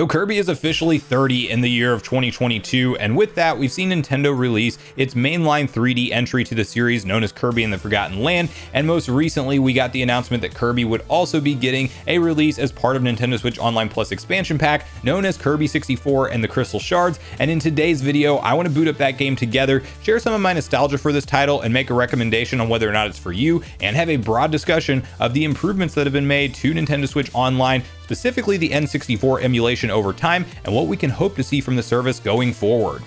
So Kirby is officially 30 in the year of 2022, and with that, we've seen Nintendo release its mainline 3D entry to the series known as Kirby and the Forgotten Land, and most recently we got the announcement that Kirby would also be getting a release as part of Nintendo Switch Online Plus expansion pack known as Kirby 64 and the Crystal Shards. And in today's video, I want to boot up that game together, share some of my nostalgia for this title, and make a recommendation on whether or not it's for you, and have a broad discussion of the improvements that have been made to Nintendo Switch Online, specifically the N64 emulation over time, and what we can hope to see from the service going forward.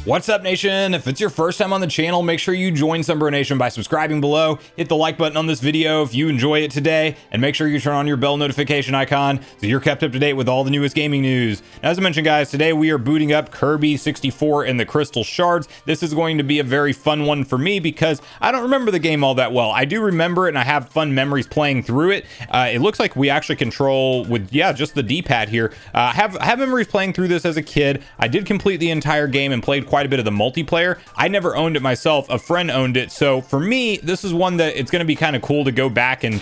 What's up, nation? If it's your first time on the channel, make sure you join Sunbro Nation by subscribing below, hit the like button on this video if you enjoy it today, and make sure you turn on your bell notification icon so you're kept up to date with all the newest gaming news. Now, as I mentioned, guys, today we are booting up Kirby 64 and the Crystal Shards. This is going to be a very fun one for me because I don't remember the game all that well. I do remember it, and I have fun memories playing through it. It looks like we actually control with, just the D-pad here. Have memories playing through this as a kid. I did complete the entire game and played quite a bit of the multiplayer. I never owned it myself. A friend owned it. So for me, this is one that it's going to be kind of cool to go back and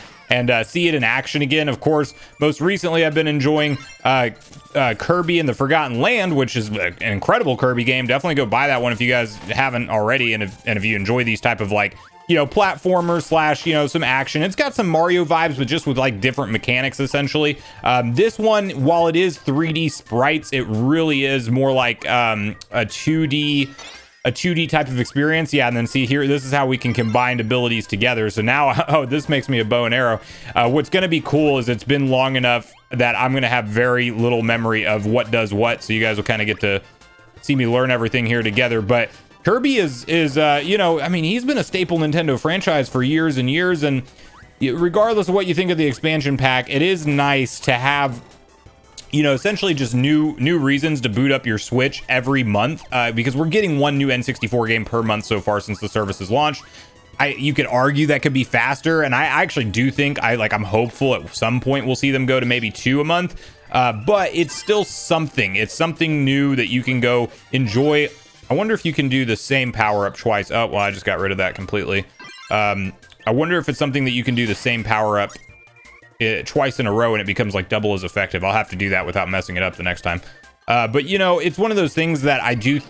see it in action again. Of course, most recently I've been enjoying Kirby and the Forgotten Land, which is an incredible Kirby game. Definitely go buy that one if you guys haven't already, and if you enjoy these type of, like, platformers slash, some action. It's got some Mario vibes, but just with like different mechanics essentially. This one, while it is 3D sprites, it really is more like a 2D type of experience. Yeah, and then see here, this is how we can combine abilities together. So now, oh, this makes me a bow and arrow. What's going to be cool is it's been long enough that I'm going to have very little memory of what does what. So you guys will kind of get to see me learn everything here together. But Kirby is I mean, he's been a staple Nintendo franchise for years and years, and regardless of what you think of the expansion pack, it is nice to have, essentially just new reasons to boot up your Switch every month, because we're getting one new N64 game per month so far since the service has launched. You could argue that could be faster, and I actually do think I'm hopeful at some point we'll see them go to maybe 2 a month, but it's still something. It's something new that you can go enjoy. I wonder if you can do the same power up twice. Oh, well, I just got rid of that completely. I wonder if it's something that you can do the same power up twice in a row and it becomes like double as effective. I'll have to do that without messing it up the next time. But it's one of those things that I do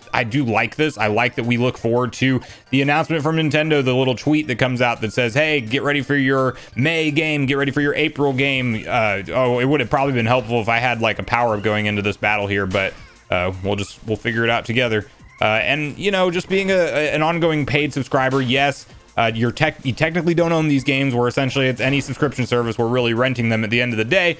like this. I like that we look forward to the announcement from Nintendo, the little tweet that comes out that says, hey, get ready for your May game, get ready for your April game. It would have probably been helpful if I had like a power up going into this battle here, but we'll figure it out together. And just being an ongoing paid subscriber, yes, you technically don't own these games, where essentially it's any subscription service. We're really renting them at the end of the day,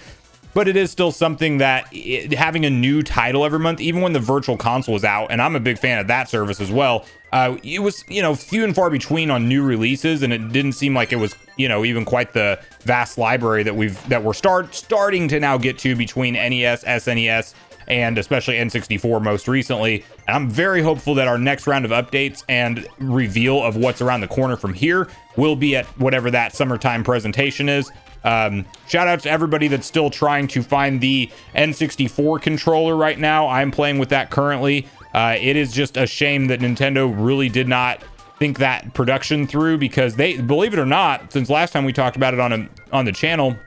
but it is still something that having a new title every month, even when the Virtual Console was out, and I'm a big fan of that service as well, it was few and far between on new releases, and it didn't seem like it was even quite the vast library that we're starting to now get to between NES, SNES, and especially N64 most recently. And I'm very hopeful that our next round of updates and reveal of what's around the corner from here will be at whatever that summertime presentation is. Shout out to everybody that's still trying to find the N64 controller right now. I'm playing with that currently. It is just a shame that Nintendo really did not think that production through, because they, believe it or not, since last time we talked about it on the channel,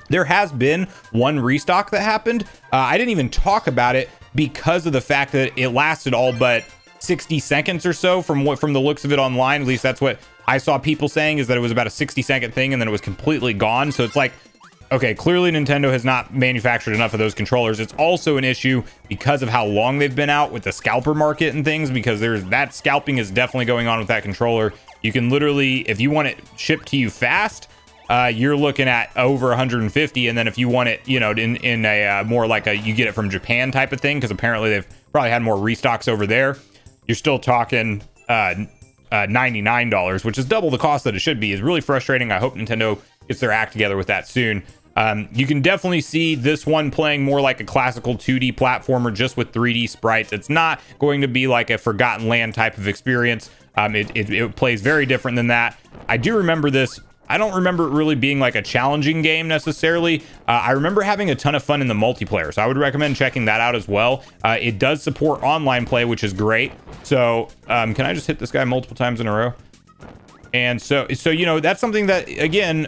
there has been one restock that happened. I didn't even talk about it because of the fact that it lasted all but 60 seconds or so from the looks of it online. At least that's what I saw people saying, is that it was about a 60-second thing and then it was completely gone. So it's like, okay, clearly Nintendo has not manufactured enough of those controllers. It's also an issue because of how long they've been out with the scalper market and things, because that scalping is definitely going on with that controller. You can literally, if you want it shipped to you fast, you're looking at over 150, and then if you want it, in a more like you get it from Japan type of thing, because apparently they've probably had more restocks over there, you're still talking $99, which is double the cost that it should be. Is really frustrating. I hope Nintendo gets their act together with that soon. You can definitely see this one playing more like a classical 2D platformer, just with 3D sprites. It's not going to be like a Forgotten Land type of experience. It plays very different than that. I do remember this. I don't remember it really being like a challenging game necessarily. I remember having a ton of fun in the multiplayer, so I would recommend checking that out as well. It does support online play, which is great. So can I just hit this guy multiple times in a row? And so you know, that's something that, again,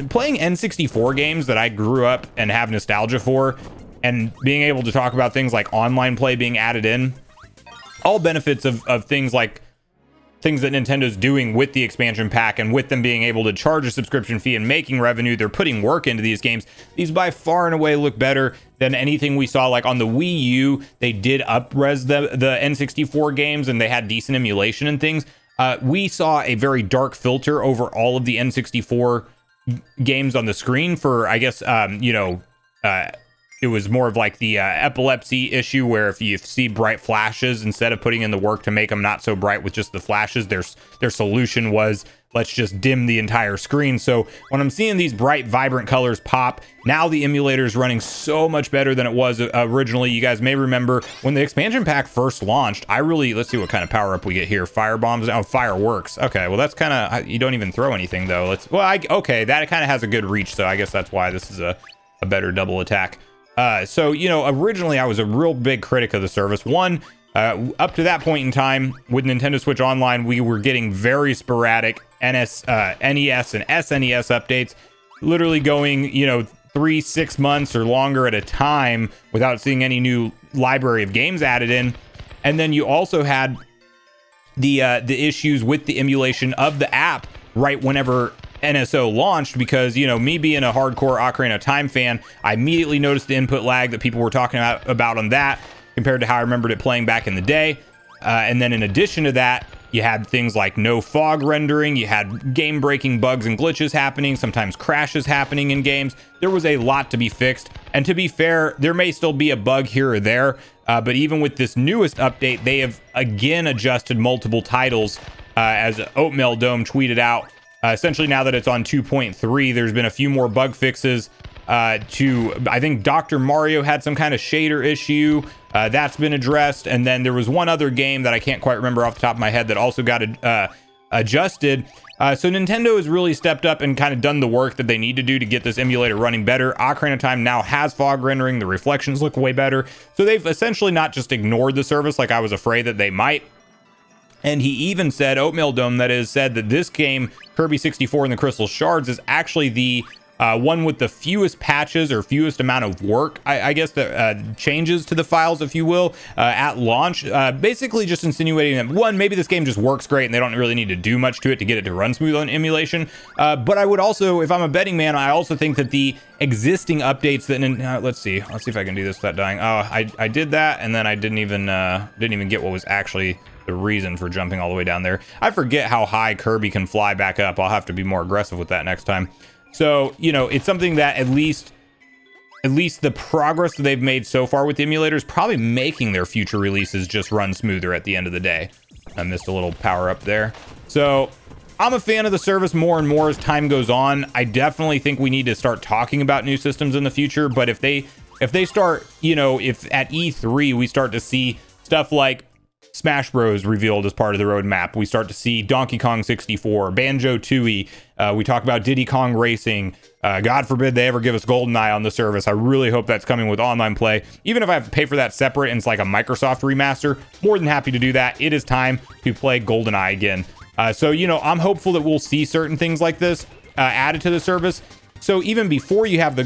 playing N64 games that I grew up and have nostalgia for, and being able to talk about things like online play being added in, all benefits of things like things that Nintendo's doing with the expansion pack, and with them being able to charge a subscription fee and making revenue. They're putting work into these games. These by far and away look better than anything we saw. Like on the Wii U, they did up-res the N64 games, and they had decent emulation and things. We saw a very dark filter over all of the N64 games on the screen for, I guess, you know, it was more of like the epilepsy issue, where if you see bright flashes, instead of putting in the work to make them not so bright with just the flashes, their solution was, let's just dim the entire screen. So when I'm seeing these bright, vibrant colors pop, now the emulator is running so much better than it was originally. You guys may remember when the expansion pack first launched, let's see what kind of power up we get here. Fire bombs, oh, fireworks. Okay, well, that's kind of, you don't even throw anything though. Okay, that kind of has a good reach, so I guess that's why this is a better double attack. So, you know, originally I was a real big critic of the service. One, up to that point in time with Nintendo Switch Online, we were getting very sporadic NES and SNES updates, literally going, you know, 3-6 months or longer at a time without seeing any new library of games added in. And then you also had the issues with the emulation of the app right whenever NSO launched, because, you know, me being a hardcore Ocarina of Time fan, I immediately noticed the input lag that people were talking about on that compared to how I remembered it playing back in the day. And then in addition to that, you had things like no fog rendering, you had game-breaking bugs and glitches happening, sometimes crashes happening in games. There was a lot to be fixed, and to be fair, there may still be a bug here or there, but even with this newest update, they have again adjusted multiple titles, as Oatmeal Dome tweeted out. Essentially, now that it's on 2.3, there's been a few more bug fixes I think Dr. Mario had some kind of shader issue. That's been addressed. And then there was one other game that I can't quite remember off the top of my head that also got adjusted. So Nintendo has really stepped up and kind of done the work that they need to do to get this emulator running better. Ocarina of Time now has fog rendering. The reflections look way better. So they've essentially not just ignored the service like I was afraid that they might. And he even said, Oatmeal Dome, that is, said that this game, Kirby 64 and the Crystal Shards, is actually the one with the fewest patches or fewest amount of work, I guess, the changes to the files, if you will, at launch. Basically just insinuating that, one, maybe this game just works great and they don't really need to do much to it to get it to run smooth on emulation. But I would also, if I'm a betting man, I also think that the existing updates that, let's see if I can do this without dying. Oh, I did that, and then I didn't even get what was actually the reason for jumping all the way down there. I forget how high Kirby can fly back up. I'll have to be more aggressive with that next time. So, you know, it's something that at least the progress that they've made so far with the emulator is probably making their future releases just run smoother at the end of the day. I missed a little power up there. So I'm a fan of the service more and more as time goes on. I definitely think we need to start talking about new systems in the future. But if they start, you know, if at E3 we start to see stuff like Smash Bros revealed as part of the roadmap, we start to see Donkey Kong 64, Banjo-Tooie, we talk about Diddy Kong Racing, God forbid they ever give us GoldenEye on the service. I really hope that's coming with online play. Even if I have to pay for that separate and it's like a Microsoft remaster, more than happy to do that. It is time to play GoldenEye again. So, you know, I'm hopeful that we'll see certain things like this added to the service. So even before you have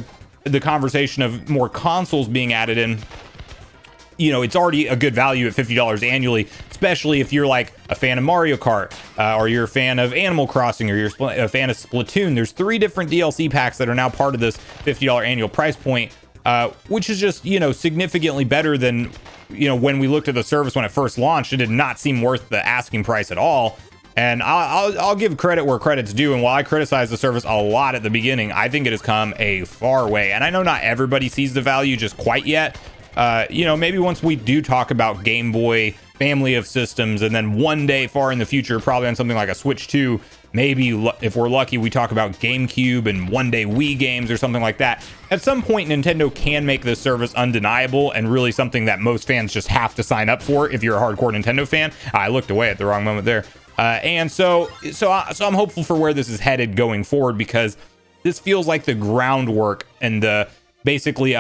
the conversation of more consoles being added in, you know, it's already a good value at $50 annually, especially if you're like a fan of Mario Kart, or you're a fan of Animal Crossing, or you're a fan of Splatoon. There's 3 different DLC packs that are now part of this $50 annual price point, which is just, you know, significantly better than, you know, when we looked at the service when it first launched. It did not seem worth the asking price at all. And I'll give credit where credit's due. And while I criticize the service a lot at the beginning, I think it has come a far way. And I know not everybody sees the value just quite yet. You know, maybe once we do talk about Game Boy family of systems, and then one day far in the future, probably on something like a Switch 2, maybe if we're lucky, we talk about GameCube and one day Wii games or something like that. At some point, Nintendo can make this service undeniable and really something that most fans just have to sign up for if you're a hardcore Nintendo fan. I looked away at the wrong moment there. And so I'm hopeful for where this is headed going forward, because this feels like the groundwork and the basically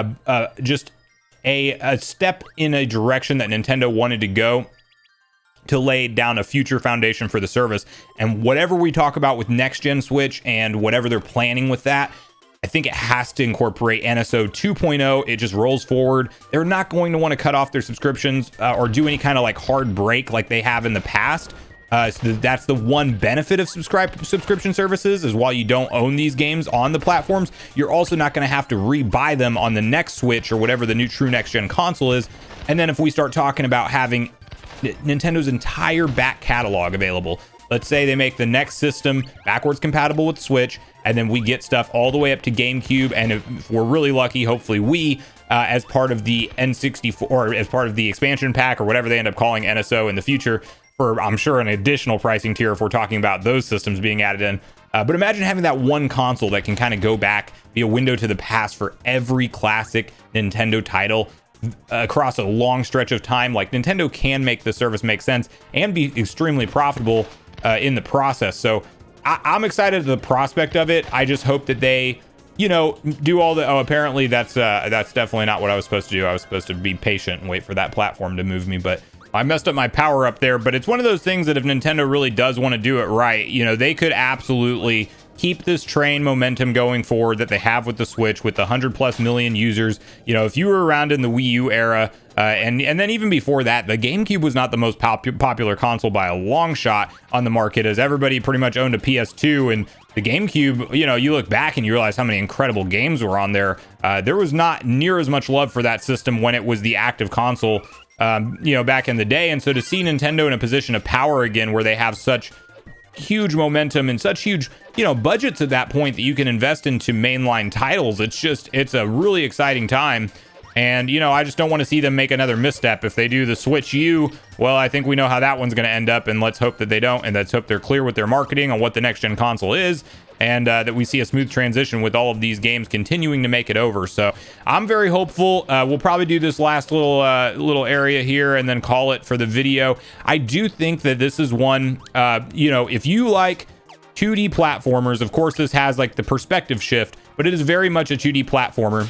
just a step in a direction that Nintendo wanted to go to lay down a future foundation for the service. And whatever we talk about with next gen Switch and whatever they're planning with that, I think it has to incorporate NSO 2.0. It just rolls forward. They're not going to want to cut off their subscriptions or do any kind of like hard break like they have in the past. So that's the one benefit of subscription services, is while you don't own these games on the platforms, you're also not going to have to re-buy them on the next Switch or whatever the new true next gen console is. And then if we start talking about having Nintendo's entire back catalog available, let's say they make the next system backwards compatible with Switch, and then we get stuff all the way up to GameCube, and if we're really lucky, hopefully Wii, as part of the N64 or as part of the expansion pack or whatever they end up calling NSO in the future, for I'm sure an additional pricing tier if we're talking about those systems being added in. But imagine having that one console that can kind of go back, be a window to the past for every classic Nintendo title across a long stretch of time. Like, Nintendo can make the service make sense and be extremely profitable in the process. So I'm excited at the prospect of it. I just hope that they, you know, do all the, apparently that's definitely not what I was supposed to do. I was supposed to be patient and wait for that platform to move me, but I messed up my power up there. But it's one of those things that if Nintendo really does want to do it right, you know, they could absolutely keep this train momentum going forward that they have with the Switch, with the 100+ million users. You know, if you were around in the Wii U era, and then even before that, the GameCube was not the most popular console by a long shot on the market, as everybody pretty much owned a PS2. And the GameCube, you know, you look back and you realize how many incredible games were on there. There was not near as much love for that system when it was the active console, you know, back in the day. And so to see Nintendo in a position of power again, where they have such huge momentum and such huge, you know, budgets at that point that you can invest into mainline titles, it's a really exciting time. And, you know, I just don't want to see them make another misstep. If they do the Switch U, well, I think we know how that one's going to end up, and let's hope that they don't, and let's hope they're clear with their marketing on what the next gen console is, and that we see a smooth transition with all of these games continuing to make it over. So I'm very hopeful. We'll probably do this last little area here and then call it for the video. I do think that this is one, you know, if you like 2D platformers, of course this has like the perspective shift, but it is very much a 2D platformer.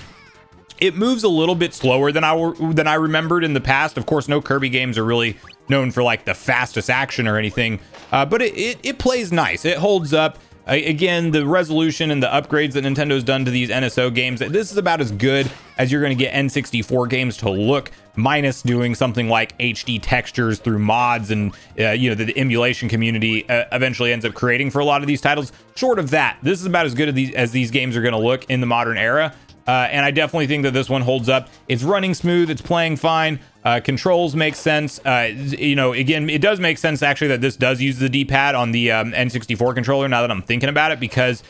It moves a little bit slower than I remembered in the past. Of course, no Kirby games are really known for like the fastest action or anything, but it plays nice. It holds up. Again, the resolution and the upgrades that Nintendo's done to these NSO games, this is about as good as you're going to get N64 games to look, minus doing something like HD textures through mods and, you know, the emulation community eventually ends up creating for a lot of these titles. Short of that, this is about as good as these games are going to look in the modern era. And I definitely think that this one holds up. It's running smooth. It's playing fine. Controls make sense. You know, again, it does make sense actually that this does use the D-pad on the N64 controller, now that I'm thinking about it, because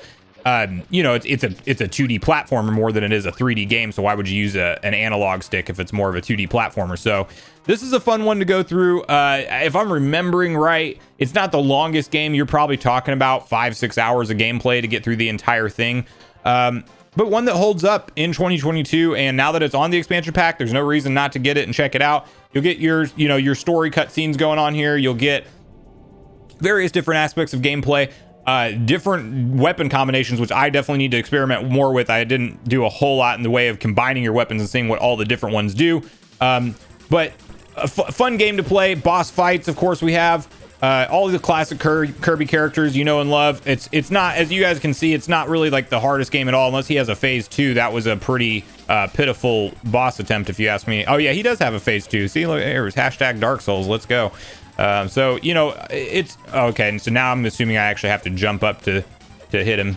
you know, it's a 2D platformer more than it is a 3D game. So why would you use an analog stick if it's more of a 2D platformer? So this is a fun one to go through. If I'm remembering right, it's not the longest game. You're probably talking about 5-6 hours of gameplay to get through the entire thing. But one that holds up in 2022, and now that it's on the expansion pack, there's no reason not to get it and check it out. You'll get your, you know, your story cutscenes going on here. You'll get various different aspects of gameplay, different weapon combinations, which I definitely need to experiment more with. I didn't do a whole lot in the way of combining your weapons and seeing what all the different ones do. But a fun game to play. Boss fights, of course, we have. All of the classic Kirby characters you know and love. It's not, as you guys can see, it's not really like the hardest game at all, unless he has a phase 2. That was a pretty pitiful boss attempt, if you ask me. Oh yeah, he does have a phase 2. See, look, there's hashtag Dark Souls. Let's go. So, you know, it's okay. And so now I'm assuming I actually have to jump up to hit him.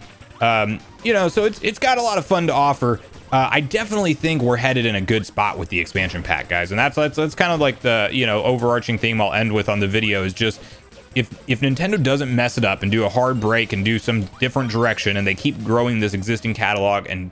You know, so it's got a lot of fun to offer. I definitely think we're headed in a good spot with the expansion pack, guys. And that's kind of like the, you know, overarching theme I'll end with on the video, is just if Nintendo doesn't mess it up and do a hard break and do some different direction, and they keep growing this existing catalog and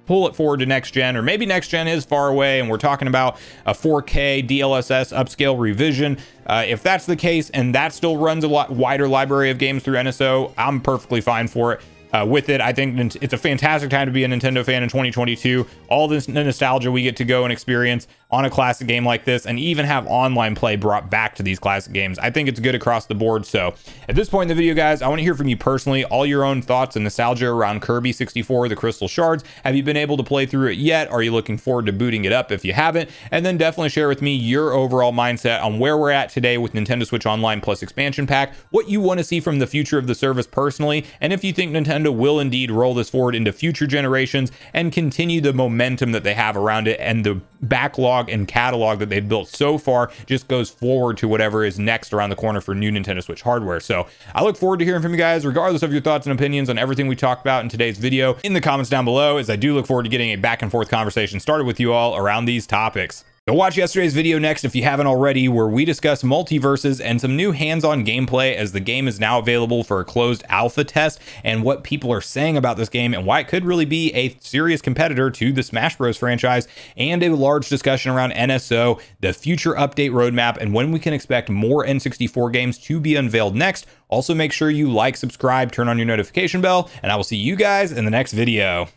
pull it forward to next gen, or maybe next gen is far away and we're talking about a 4K DLSS upscale revision. If that's the case and that still runs a lot wider library of games through NSO, I'm perfectly fine for it. With it, I think it's a fantastic time to be a Nintendo fan in 2022. All this nostalgia we get to go and experience. on a classic game like this, and even have online play brought back to these classic games. I think it's good across the board. So at this point in the video, guys, I want to hear from you personally, all your own thoughts and nostalgia around Kirby 64, the Crystal Shards. Have you been able to play through it yet? Are you looking forward to booting it up if you haven't? And then definitely share with me your overall mindset on where we're at today with Nintendo Switch Online Plus expansion pack, what you want to see from the future of the service personally, and if you think Nintendo will indeed roll this forward into future generations and continue the momentum that they have around it, and the backlog and catalog that they've built so far just goes forward to whatever is next around the corner for new Nintendo Switch hardware. So I look forward to hearing from you guys, regardless of your thoughts and opinions on everything we talked about in today's video, in the comments down below, as I do look forward to getting a back and forth conversation started with you all around these topics. Go watch yesterday's video next if you haven't already, where we discuss multiverses and some new hands-on gameplay, as the game is now available for a closed alpha test, and what people are saying about this game and why it could really be a serious competitor to the Smash Bros franchise, and a large discussion around NSO, the future update roadmap, and when we can expect more N64 games to be unveiled next. Also, make sure you like, subscribe, turn on your notification bell, and I will see you guys in the next video.